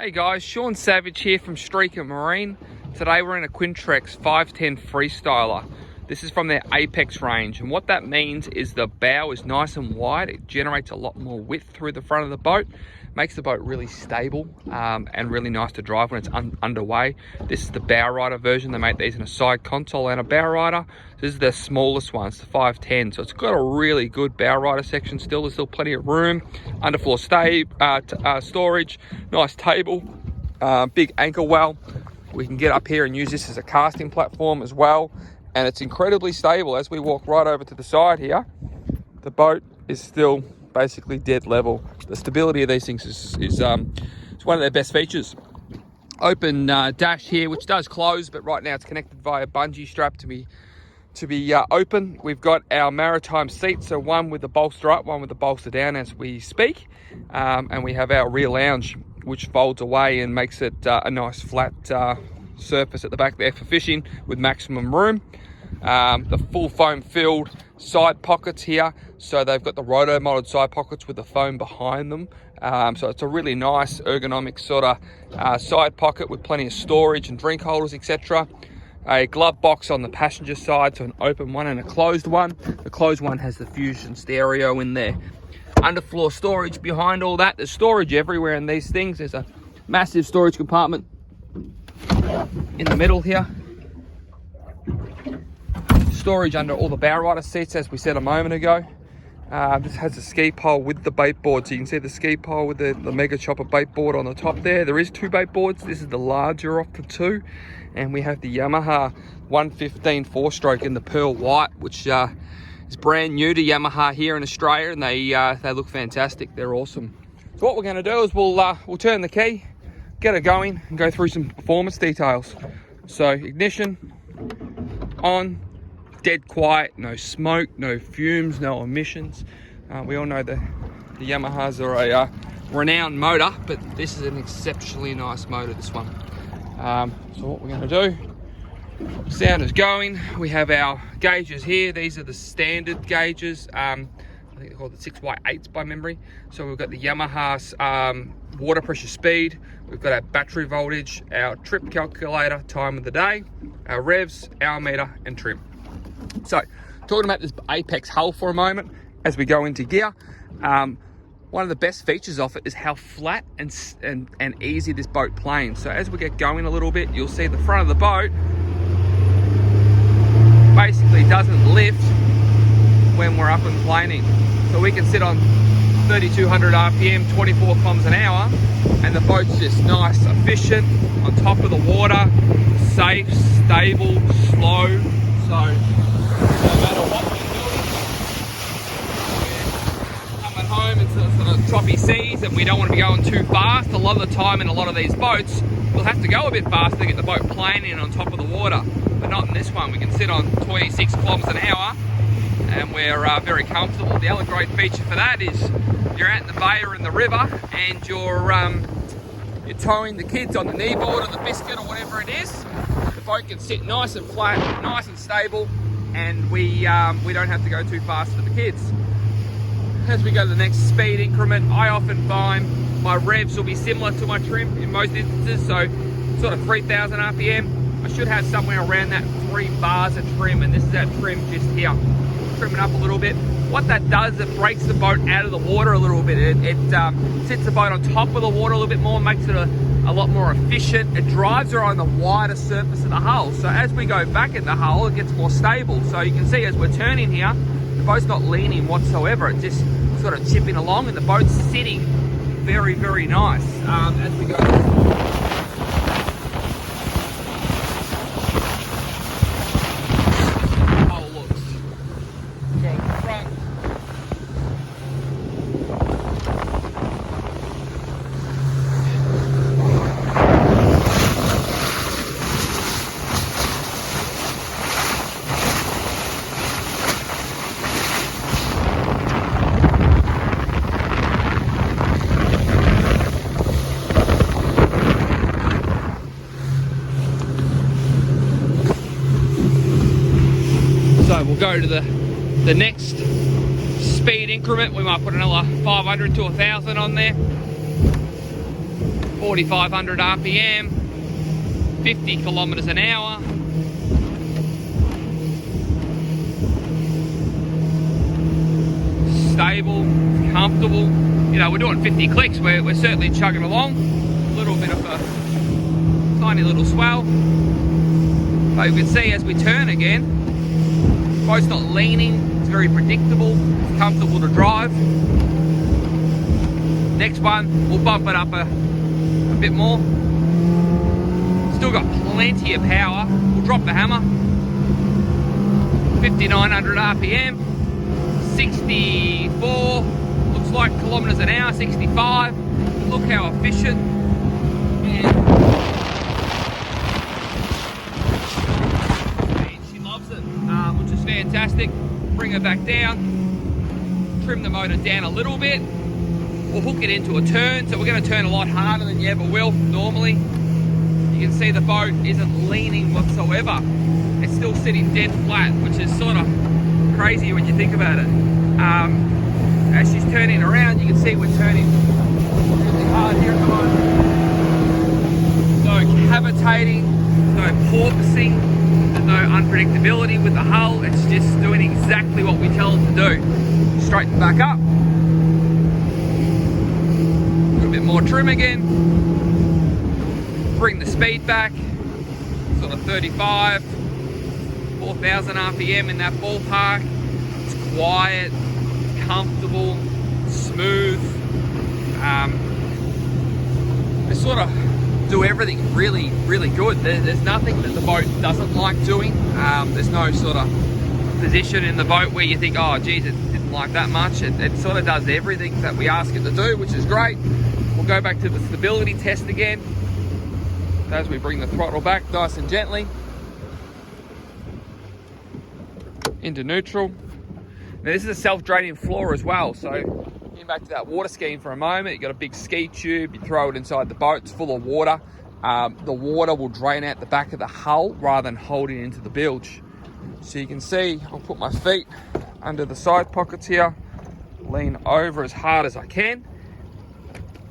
Hey guys, Sean Savage here from Streaker Marine. Today we're in a Quintrex 510 Freestyler. This is from their Apex range, and what that means is the bow is nice and wide. It generates a lot more width through the front of the boat, makes the boat really stable and really nice to drive when it's underway. This is the bow rider version. They make these in a side console and a bow rider. This is the smallest one, it's the 510, so it's got a really good bow rider section still. There's still plenty of room, underfloor storage, nice table, big anchor well. We can get up here and use this as a casting platform as well. And it's incredibly stable. As we walk right over to the side here, the boat is still basically dead level. The stability of these things is one of their best features. Open dash here, which does close, but right now it's connected via bungee strap to be open. We've got our maritime seats, so one with the bolster up, one with the bolster down as we speak. And we have our rear lounge, which folds away and makes it a nice flat surface at the back there for fishing with maximum room. The full foam filled side pockets here, so they've got the roto molded side pockets with the foam behind them, so it's a really nice ergonomic sort of side pocket with plenty of storage and drink holders, etc. A glove box on the passenger side, so an open one and a closed one. The closed one has the Fusion stereo in there. Underfloor storage behind all that. There's storage everywhere in these things. There's a massive storage compartment in the middle here. Storage under all the bow rider seats, as we said a moment ago. This has a ski pole with the bait board, so you can see the ski pole with the Mega Chopper bait board on the top there. There is two bait boards. This is the larger of the two, and we have the Yamaha 115 4-stroke in the pearl white, which is brand new to Yamaha here in Australia, and they look fantastic. They're awesome. So what we're going to do is we'll turn the key, get it going, and go through some performance details. So ignition on, dead quiet, no smoke, no fumes, no emissions. We all know the Yamahas are a renowned motor, but this is an exceptionally nice motor, this one. So what we're going to do, sound is going. We have our gauges here. These are the standard gauges. I think they're called the 6x8s by memory. So we've got the Yamaha's water pressure speed. We've got our battery voltage, our trip calculator, time of the day, our revs, hour meter, and trim. So, talking about this Apex hull for a moment as we go into gear. One of the best features of it is how flat and easy this boat planes. So as we get going a little bit, you'll see the front of the boat basically doesn't lift when we're up and planing. So we can sit on 3200 RPM, 24 kilometers an hour, and the boat's just nice, efficient, on top of the water, safe, stable, slow. So no matter what we're doing, we're coming home into sort of choppy seas and we don't want to be going too fast. A lot of the time in a lot of these boats, we'll have to go a bit faster to get the boat planing on top of the water. But not in this one. We can sit on 26 kilometers an hour and we're very comfortable. The other great feature for that is you're out in the bay or in the river and you're towing the kids on the kneeboard or the biscuit or whatever it is. The boat can sit nice and flat, nice and stable, and we don't have to go too fast for the kids. As we go to the next speed increment, I often find my revs will be similar to my trim in most instances, so sort of 3000 RPM. I should have somewhere around that 3 bars of trim, and this is our trim just here. Trim it up a little bit. What that does, it breaks the boat out of the water a little bit. It sits the boat on top of the water a little bit more, makes it a lot more efficient. It drives her on the wider surface of the hull. So as we go back in the hull, it gets more stable. So you can see as we're turning here, the boat's not leaning whatsoever. It's just sort of chipping along and the boat's sitting very, very nice as we go. So we'll go to the next speed increment. We might put another 500 to 1000 on there. 4,500 RPM, 50 kilometers an hour. Stable, comfortable. You know, we're doing 50 clicks, we're certainly chugging along. A little bit of a tiny little swell. But you can see as we turn again, boat's not leaning, it's very predictable, it's comfortable to drive. Next one, we'll bump it up a bit more. Still got plenty of power. We'll drop the hammer. 5,900 RPM, 64, looks like kilometers an hour, 65. Look how efficient. And she loves it, which is fantastic. Bring her back down, trim the motor down a little bit. We'll hook it into a turn, so we're going to turn a lot harder than you ever will normally. You can see the boat isn't leaning whatsoever. It's still sitting dead flat, which is sort of crazy when you think about it. As she's turning around, you can see we're turning really hard here at the moment. No cavitating, no porpoising, there's no unpredictability with the hull. It's just doing exactly what we tell it to do. Straighten back up. More trim again, bring the speed back, sort of 35, 4,000 RPM in that ballpark. It's quiet, comfortable, smooth. They sort of do everything really, really good. There's nothing that the boat doesn't like doing. There's no sort of position in the boat where you think, oh geez, it didn't like that much. It sort of does everything that we ask it to do, which is great. We'll go back to the stability test again as we bring the throttle back nice and gently into neutral. Now this is a self-draining floor as well, so getting back to that water skiing for a moment, you've got a big ski tube, you throw it inside the boat, it's full of water. The water will drain out the back of the hull rather than holding into the bilge. So you can see, I'll put my feet under the side pockets here, lean over as hard as I can.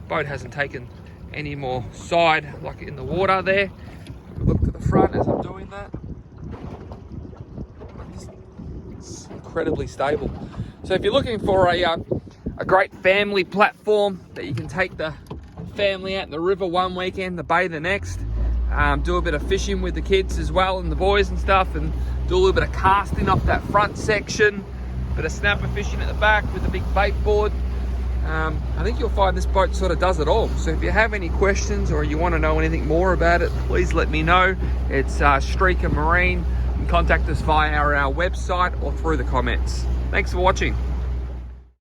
Boat hasn't taken any more side like in the water there. Look to the front as I'm doing that. It's incredibly stable. So if you're looking for a great family platform that you can take the family out in the river one weekend, the bay the next, do a bit of fishing with the kids as well and the boys and stuff, and do a little bit of casting off that front section, bit of snapper fishing at the back with the big bait board. I think you'll find this boat sort of does it all. So if you have any questions or you want to know anything more about it, please let me know. It's Streaker Marine. You can contact us via our website or through the comments. Thanks for watching.